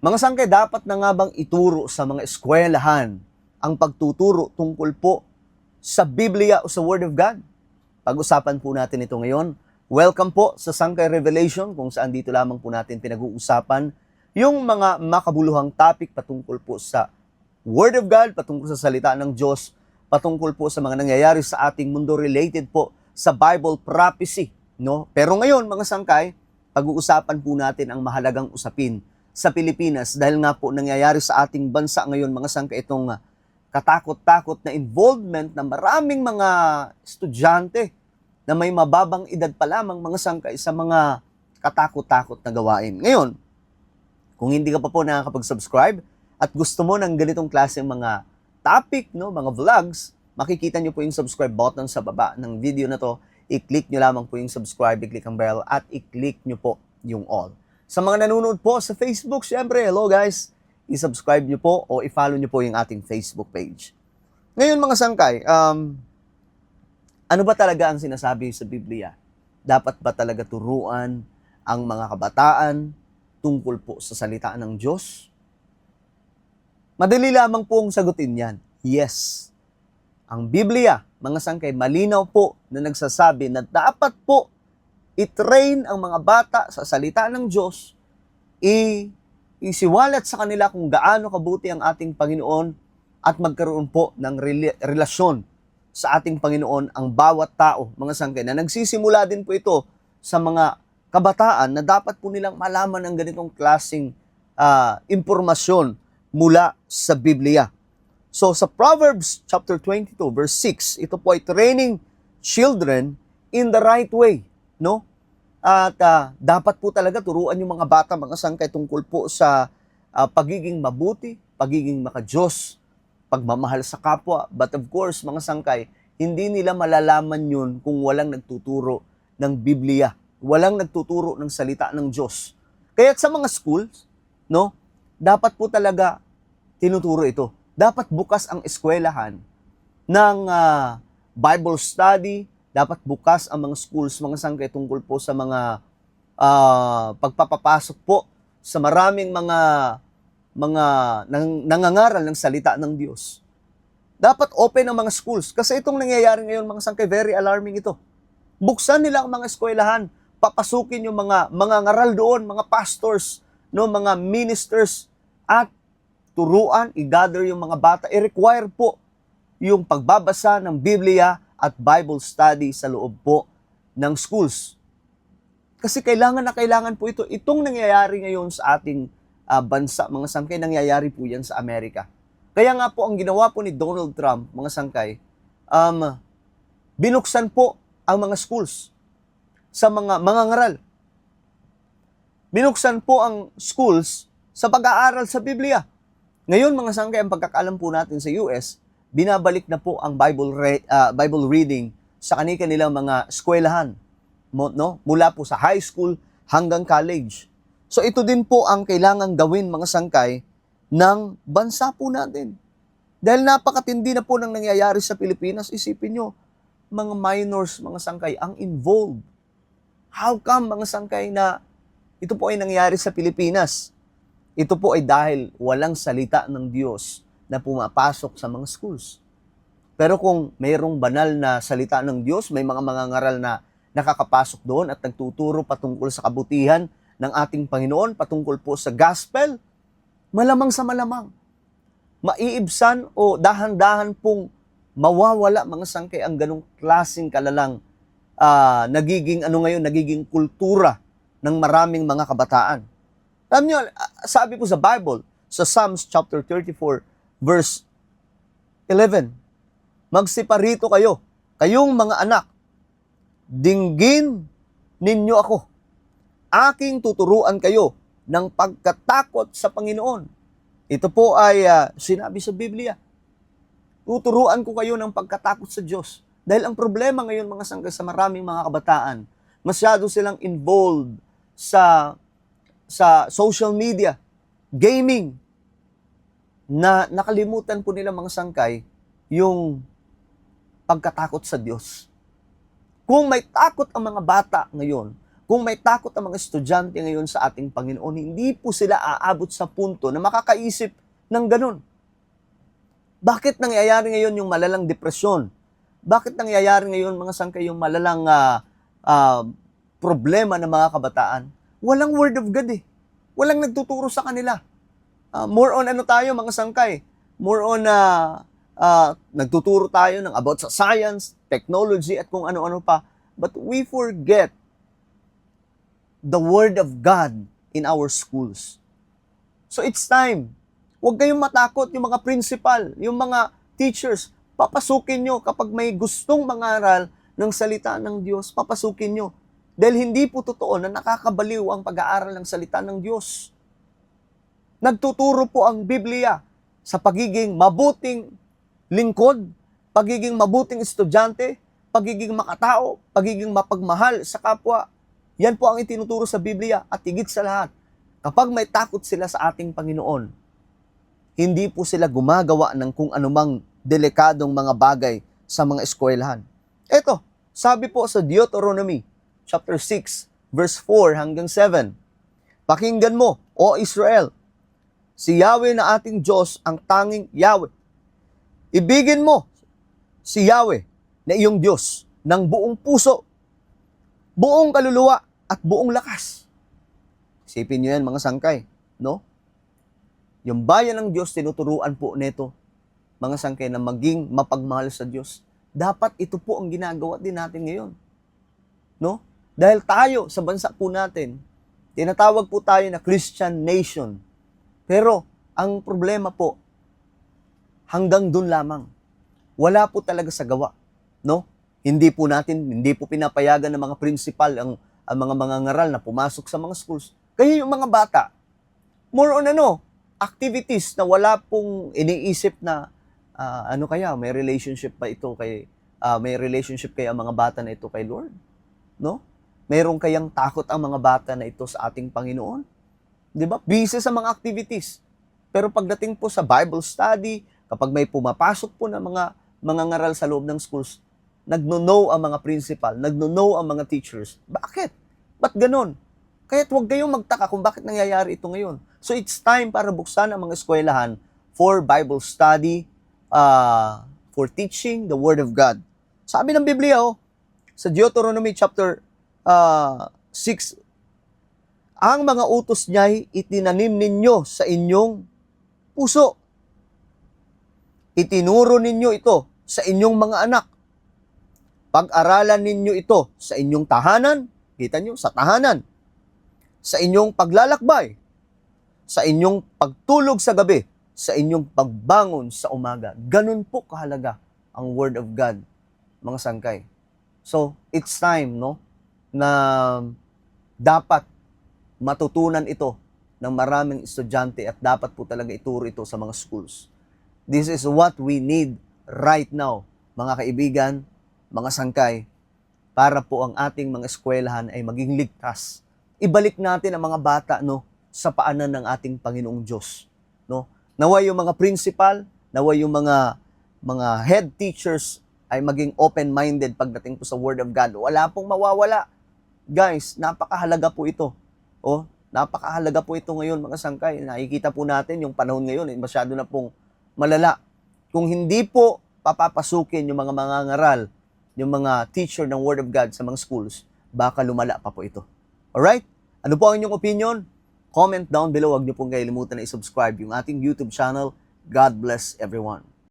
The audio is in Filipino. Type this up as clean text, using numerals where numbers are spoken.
Mga sangkay, dapat na nga bang ituro sa mga eskwelahan ang pagtuturo tungkol po sa Biblia o sa Word of God? Pag-usapan po natin ito ngayon. Welcome po sa Sangkay Revelation, kung saan dito lamang po natin pinag-uusapan yung mga makabuluhang topic patungkol po sa Word of God, patungkol sa salita ng Diyos, patungkol po sa mga nangyayari sa ating mundo related po sa Bible prophecy. No? Pero ngayon, mga sangkay, pag-uusapan po natin ang mahalagang usapin sa Pilipinas dahil nga po nangyayari sa ating bansa ngayon, mga sangkay, itong katakot-takot na involvement ng maraming mga estudyante na may mababang edad pa lamang, mga sangkay, sa mga katakot-takot na gawain. Ngayon, kung hindi ka pa po nakakapag-subscribe at gusto mo ng ganitong klaseng mga topic, no, mga vlogs, makikita nyo po yung subscribe button sa baba ng video na to. I-click nyo lamang po yung subscribe, i-click ang bell, at i-click nyo po yung all. Sa mga nanonood po sa Facebook, syempre, hello guys, i-subscribe nyo po o i-follow nyo po yung ating Facebook page. Ngayon, mga sangkay, ano ba talaga ang sinasabi sa Biblia? Dapat ba talaga turuan ang mga kabataan tungkol po sa salita ng Diyos? Madali lamang pong sagutin yan. Yes. Ang Biblia, mga sangkay, malinaw po na nagsasabi na dapat po i-train ang mga bata sa salita ng Diyos, isiwalat sa kanila kung gaano kabuti ang ating Panginoon at magkaroon po ng relasyon sa ating Panginoon ang bawat tao, mga sangkay, na nagsisimula din po ito sa mga kabataan na dapat po nilang malaman ang ganitong klaseng impormasyon mula sa Biblia. So sa Proverbs chapter 22 verse 6, ito po ay training children in the right way, no? At dapat po talaga turuan yung mga bata, mga sangkay, tungkol po sa pagiging mabuti, pagiging makadiyos, pagmamahal sa kapwa. But of course, mga sangkay, hindi nila malalaman yun kung walang nagtuturo ng Biblia, walang nagtuturo ng salita ng Diyos. Kaya sa mga schools, no, dapat po talaga tinuturo ito. Dapat bukas ang eskwelahan ng Bible study, dapat bukas ang mga schools, mga sangkay, tungkol po sa mga pagpapapasok po sa maraming mga nangangaral ng salita ng Diyos. Dapat open ang mga schools. Kasi itong nangyayari ngayon, mga sangkay, very alarming ito. Buksan nila ang mga eskwelahan, papasukin yung mga ngaral doon, mga pastors, no, mga ministers, at turuan, i-gather yung mga bata, i-require po yung pagbabasa ng Biblia at Bible study sa loob po ng schools. Kasi kailangan na kailangan po ito. Itong nangyayari ngayon sa ating bansa, mga sangkay, nangyayari po yan sa Amerika. Kaya nga po, ang ginawa po ni Donald Trump, mga sangkay, binuksan po ang mga schools sa mga ngaral. Binuksan po ang schools sa pag-aaral sa Biblia. Ngayon, mga sangkay, ang pagkakaalam po natin sa US, binabalik na po ang Bible reading sa kanilang mga eskwelahan, no? Mula po sa high school hanggang college. So ito din po ang kailangan gawin, mga sangkay, ng bansa po natin. Dahil napakatindi na po ng nangyayari sa Pilipinas, isipin nyo, mga minors, mga sangkay, ang involved. How come, mga sangkay, na ito po ay nangyayari sa Pilipinas? Ito po ay dahil walang salita ng Diyos na pumapasok sa mga schools. Pero kung mayroong banal na salita ng Diyos, may mga ngaral na nakakapasok doon at nagtuturo patungkol sa kabutihan ng ating Panginoon, patungkol po sa gospel, malamang sa malamang, maiibsan o dahan-dahan pong mawawala, mga sangkay, ang ganong klaseng kalalang nagiging kultura ng maraming mga kabataan. Alam niyo, sabi po sa Bible, sa Psalms chapter 34, verse 11, magsiparito kayo, kayong mga anak, dinggin ninyo ako. Aking tuturuan kayo ng pagkatakot sa Panginoon. Ito po ay sinabi sa Biblia. Tuturuan ko kayo ng pagkatakot sa Diyos. Dahil ang problema ngayon, mga sangkay, sa maraming mga kabataan, masyado silang involved sa social media, gaming, na nakalimutan po nila, mga sangkay, yung pagkatakot sa Diyos. Kung may takot ang mga bata ngayon, Kung may takot ang mga estudyante ngayon sa ating Panginoon, hindi po sila aabot sa punto na makakaisip ng ganun. Bakit nangyayari ngayon yung malalang depresyon? Bakit nangyayari ngayon mga sangkay yung malalang problema ng mga kabataan? Walang word of God eh. Walang nagtuturo sa kanila. More on ano tayo mga sangkay? More on nagtuturo tayo ng about sa science, technology, at kung ano-ano pa. But we forget the Word of God in our schools. So it's time. Huwag kayong matakot yung mga principal, yung mga teachers. Papasukin nyo kapag may gustong mangaral ng salita ng Diyos, papasukin nyo. Dahil hindi po totoo na nakakabaliw ang pag-aaral ng salita ng Diyos. Nagtuturo po ang Biblia sa pagiging mabuting lingkod, pagiging mabuting estudyante, pagiging makatao, pagiging mapagmahal sa kapwa. Yan po ang itinuturo sa Biblia at higit sa lahat. Kapag may takot sila sa ating Panginoon, hindi po sila gumagawa ng kung anumang delikadong mga bagay sa mga eskwelahan. Ito, sabi po sa Deuteronomy chapter 6, verse 4 hanggang 7. Pakinggan mo, O Israel, si Yahweh na ating Diyos ang tanging Yahweh. Ibigin mo si Yahweh na iyong Diyos ng buong puso, buong kaluluwa, at buong lakas. Isipin nyo yan mga sangkay, no? Yung bayan ng Diyos, tinuturuan po nito, mga sangkay, na maging mapagmahal sa Diyos. Dapat ito po ang ginagawa din natin ngayon. No? Dahil tayo, sa bansa po natin, tinatawag po tayo na Christian nation. Pero, ang problema po, hanggang dun lamang. Wala po talaga sa gawa. No? Hindi po pinapayagan ng mga principal ang mga mangangaral na pumasok sa mga schools. Kaya yung mga bata, more on activities na wala pong iniisip na may relationship pa ito may relationship kaya ang mga bata na ito kay Lord? No? Mayroon kayang takot ang mga bata na ito sa ating Panginoon? 'Di ba? Busy sa mga activities. Pero pagdating po sa Bible study, kapag may pumapasok po na mga mangangaral sa loob ng schools, nagno-know ang mga principal, nagno-know ang mga teachers. Bakit? Ba't ganun? Kaya't huwag kayong magtaka kung bakit nangyayari ito ngayon. So it's time para buksan ang mga eskwelahan for Bible study, for teaching the Word of God. Sabi ng Biblia, sa Deuteronomy chapter 6, ang mga utos niya'y itinanim ninyo sa inyong puso. Itinuro ninyo ito sa inyong mga anak. Pag-aralan ninyo ito sa inyong tahanan, kita nyo, sa tahanan, sa inyong paglalakbay, sa inyong pagtulog sa gabi, sa inyong pagbangon sa umaga. Ganun po kahalaga ang Word of God, mga sangkay. So, it's time, no, na dapat matutunan ito ng maraming estudyante at dapat po talaga ituro ito sa mga schools. This is what we need right now, mga kaibigan, mga sangkay, para po ang ating mga eskwelahan ay maging ligtas. Ibalik natin ang mga bata, no, sa paanan ng ating Panginoong Diyos, no? Naway yung mga principal, naway yung mga head teachers ay maging open-minded pagdating po sa Word of God. Wala pong mawawala. Guys, napakahalaga po ito. Napakahalaga po ito ngayon, mga sangkay. Nakikita po natin yung panahon ngayon, masyado na pong malala. Kung hindi po papapasukin yung mga mangangaral, yung mga teacher ng Word of God sa mga schools, baka lumala pa po ito. Alright? Ano po ang inyong opinion? Comment down below. Huwag niyo pong kalimutan na i-subscribe yung ating YouTube channel. God bless everyone.